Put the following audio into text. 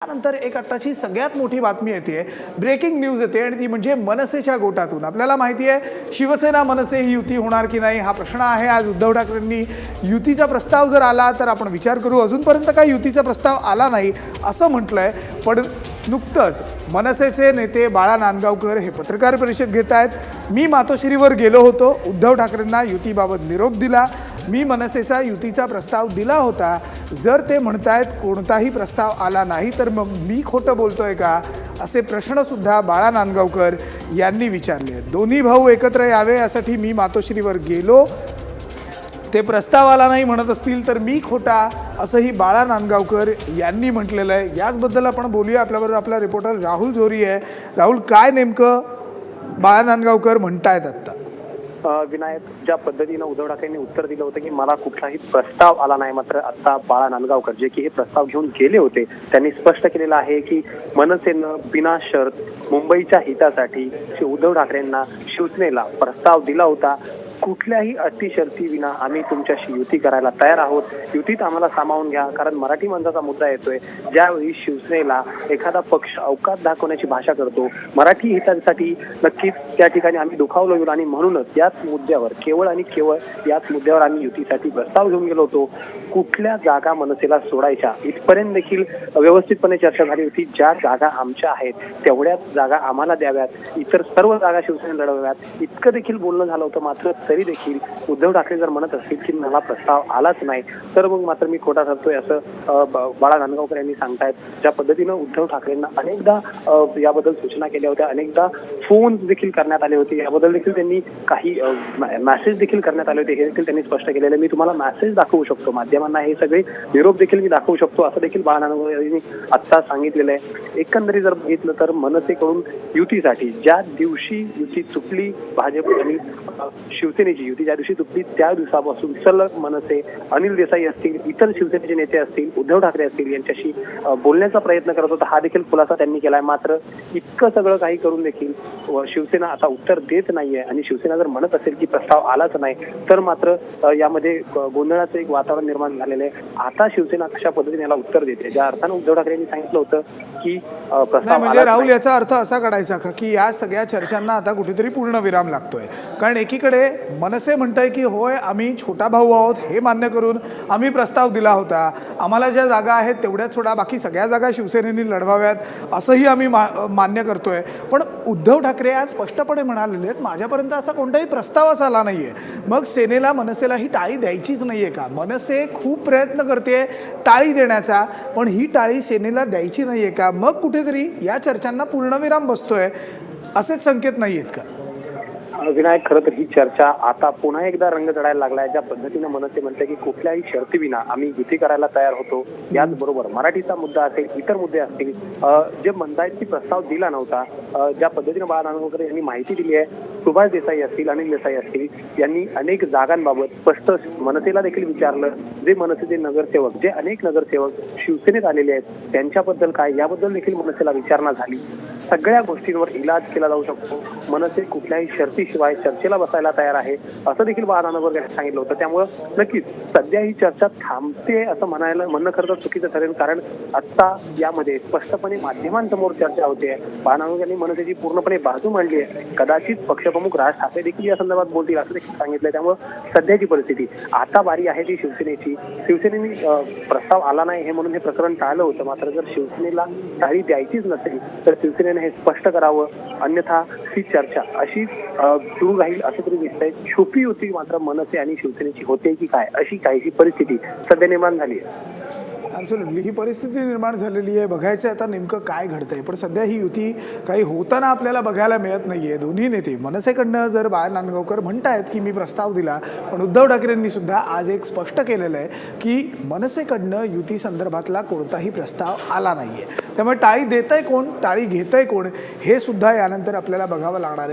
त्यानंतर एक आताची सगळ्यात मोठी बातमी येते, ब्रेकिंग न्यूज येते आणि ती म्हणजे मनसेच्या गोटातून। आपल्याला माहिती आहे शिवसेना मनसे ही युती होणार की नाही हा प्रश्न आहे। आज उद्धव ठाकरेंनी युतीचा प्रस्ताव जर आला तर आपण विचार करू। अजूनपर्यंत काय युतीचा प्रस्ताव आला नाही असं म्हटलंय, पण नुकतंच मनसेचे नेते बाळा नांदगावकर हे पत्रकार परिषद घेत आहेत। मी मातोश्रीवर गेलो होतो, उद्धव ठाकरेंना युतीबाबत निरोप दिला, मी मनसेचा युतीचा प्रस्ताव दिला होता, जर ते म्हणतायत कोणताही प्रस्ताव आला नाही तर मग मी खोटं बोलतोय का, असे प्रश्नसुद्धा बाळा नांदगावकर यांनी विचारले। दोन्ही भाऊ एकत्र यावे यासाठी मी मातोश्रीवर गेलो, ते प्रस्ताव आला नाही म्हणत असतील तर मी खोटा, असंही बाळा नांदगावकर यांनी म्हटलेलं आहे। याचबद्दल आपण बोलूया। आपल्याबरोबर आपला रिपोर्टर राहुल जोरी आहे। राहुल, काय नेमकं बाळा नांदगावकर म्हणतायत आता? विनायक, ज्या पद्धतीने उद्धव ठाकरेंनी उत्तर दिलं होतं की मला कुठलाही प्रस्ताव आला नाही, मात्र आता बाळा नांदगावकर जे की हे प्रस्ताव घेऊन गेले होते त्यांनी स्पष्ट केलेलं आहे की मनसेनं बिना शर्त मुंबईच्या हितासाठी उद्धव ठाकरेंना शिवसेनेला प्रस्ताव दिला होता। कुठल्याही अटी शर्ती विना आम्ही तुमच्याशी युती करायला तयार आहोत, युतीत आम्हाला सामावून घ्या, कारण मराठी माणसाचा मुद्दा येतोय। ज्यावेळी शिवसेनेला एखादा पक्ष अवकाश दाखवण्याची भाषा करतो, मराठी हितासाठी नक्कीच त्या ठिकाणी आम्ही दुखावलो गेलो आणि म्हणूनच याच मुद्द्यावर केवळ आणि केवळ याच मुद्द्यावर आम्ही युतीसाठी प्रस्ताव घेऊन गेलो होतो। कुठल्या जागा मनसेला सोडायच्या इथपर्यंत देखील व्यवस्थितपणे चर्चा झाली होती। ज्या जागा आमच्या आहेत तेवढ्याच जागा आम्हाला द्याव्यात, इतर सर्व जागा शिवसेनेला लढवाव्यात, इतकं देखील बोलणं झालं होतं। मात्र तरी देखील उद्धव ठाकरे जर म्हणत असतील की मला प्रस्ताव आलाच नाही तर मग मात्र मी खोटा ठरतोय, असं बाळा नांदगावकर यांनी सांगतायत। ज्या पद्धतीनं उद्धव ठाकरेंना अनेकदा याबद्दल सूचना केल्या होत्या, अनेकदा फोन देखील करण्यात आले होते, याबद्दल देखील त्यांनी काही मेसेज देखील करण्यात आले होते, हे देखील त्यांनी स्पष्ट केलेलं आहे। मी तुम्हाला मेसेज दाखवू शकतो, माध्यमांना हे सगळे निरोप देखील मी दाखवू शकतो, असं देखील बाळा नांदगावकर यांनी आत्ता सांगितलेलं आहे। एकंदरीत जर बघितलं तर मनसेकडून युतीसाठी ज्या दिवशी युती चुकली, भाजप आणि शिवसेनेची युती ज्या दिवशी तुटली त्या दिवसापासून सलग मनसे अनिल देसाई असतील, इतर शिवसेनेचे नेते असतील, उद्धव ठाकरे असतील यांच्याशी बोलण्याचा प्रयत्न करत होता। हा देखील खुलासा त्यांनी केलाय। मात्र इतकं सगळं काही करून देखील शिवसेना आता उत्तर देत नाहीये आणि शिवसेना जर म्हणत असेल की प्रस्ताव आलाच नाही तर मात्र यामध्ये गोंधळाचं एक वातावरण निर्माण झालेलं आहे। आता शिवसेना कशा पद्धतीने याला उत्तर देते, ज्या अर्थानं उद्धव ठाकरे यांनी सांगितलं होतं की प्रस्ताव म्हणजे राहुल, याचा अर्थ असा काढायचा का की या सगळ्या चर्चांना आता कुठेतरी पूर्ण विराम लागतोय? कारण एकीकडे मनसे म्हणतंय की होय आम्ही छोटा भाऊ आहोत हे मान्य करून आम्ही प्रस्ताव दिला होता, आम्हाला ज्या जागा आहेत तेवढ्याच सोडा, बाकी सगळ्या जागा शिवसेनेने लढवाव्यात असंही आम्ही मान्य करतोय। पण उद्धव ठाकरे आज स्पष्टपणे म्हणालेले आहेत माझ्यापर्यंत असा कोणताही प्रस्तावच आला नाहीये। मग सेनेला मनसेला ही टाळी द्यायचीच नाहीये का? मनसे खूप प्रयत्न करते टाळी देण्याचा, पण ही टाळी सेनेला द्यायची नाहीये का? मग कुठेतरी या चर्चांना पूर्णविराम बसतोय असेच संकेत नाही आहेत का? विनायक, खरं तर ही चर्चा आता पुन्हा एकदा रंग चढायला लागलाय। ज्या पद्धतीनं मनसे म्हणते की कुठल्याही शर्तीविना आम्ही युती करायला तयार होतो, याचबरोबर मराठीचा मुद्दा असेल, इतर मुद्दे असतील, जे म्हणतायत की प्रस्ताव दिला नव्हता, ज्या पद्धतीनं बाळा नांदगावकर यांनी माहिती दिली आहे, सुभाष देसाई असतील, अनिल देसाई असतील, यांनी अनेक जागांबाबत स्पष्ट मनसेला देखील विचारलं। जे मनसेचे नगरसेवक, जे अनेक नगरसेवक शिवसेनेत आलेले आहेत त्यांच्याबद्दल काय, याबद्दल देखील मनसेला विचारणा झाली। सगळ्या गोष्टींवर इलाज केला जाऊ शकतो, मनसे कुठल्याही शर्तीशिवाय चर्चेला बसायला तयार आहे, असं देखील बाळा नांदगावकर यांनी सांगितलं होतं। त्यामुळं नक्कीच सध्या ही चर्चा थांबते असं म्हणणं खरं तर चुकीचं ठरेल, कारण आता यामध्ये स्पष्टपणे माध्यमांसमोर चर्चा होते। बाळा नांदगावकर यांनी मनसेची पूर्णपणे बाजू मांडली आहे, कदाचित पक्षप्रमुख राज ठाकरे देखील या संदर्भात बोलतील असं देखील सांगितलंय। त्यामुळे सध्याची परिस्थिती आता बारी आहे ती शिवसेनेची। शिवसेनेने प्रस्ताव आला नाही हे म्हणून हे प्रकरण टाळलं होतं, मात्र जर शिवसेनेला टाळी द्यायचीच नसेल तर शिवसेनेने हे स्पष्ट करावं, अन्यथा ही चर्चा अशी सुरू राहील असं तरी दिसतंय। छुपी युती मात्र मनसे आणि शिवसेनेची होते की काय, अशी काहीशी परिस्थिती सध्या निर्माण झाली आहे। ॲब्सोल्युटली ही परिस्थिती निर्माण झालेली आहे। बघायचं आहे आता नेमकं काय घडतंय, पण सध्या ही युती काही होताना आपल्याला बघायला मिळत नाहीये। दोन्ही नेते मनसेकडनं जर बाळा नांदगावकर म्हणतायत की मी प्रस्ताव दिला, पण उद्धव ठाकरेंनी सुद्धा आज एक स्पष्ट केलेलं आहे की मनसेकडनं युती संदर्भातला कोणताही प्रस्ताव आला नाहीये। त्यामुळे टाळी देतंय कोण, टाळी घेतंय कोण, हे सुद्धा यानंतर आपल्याला बघावं लागणार आहे।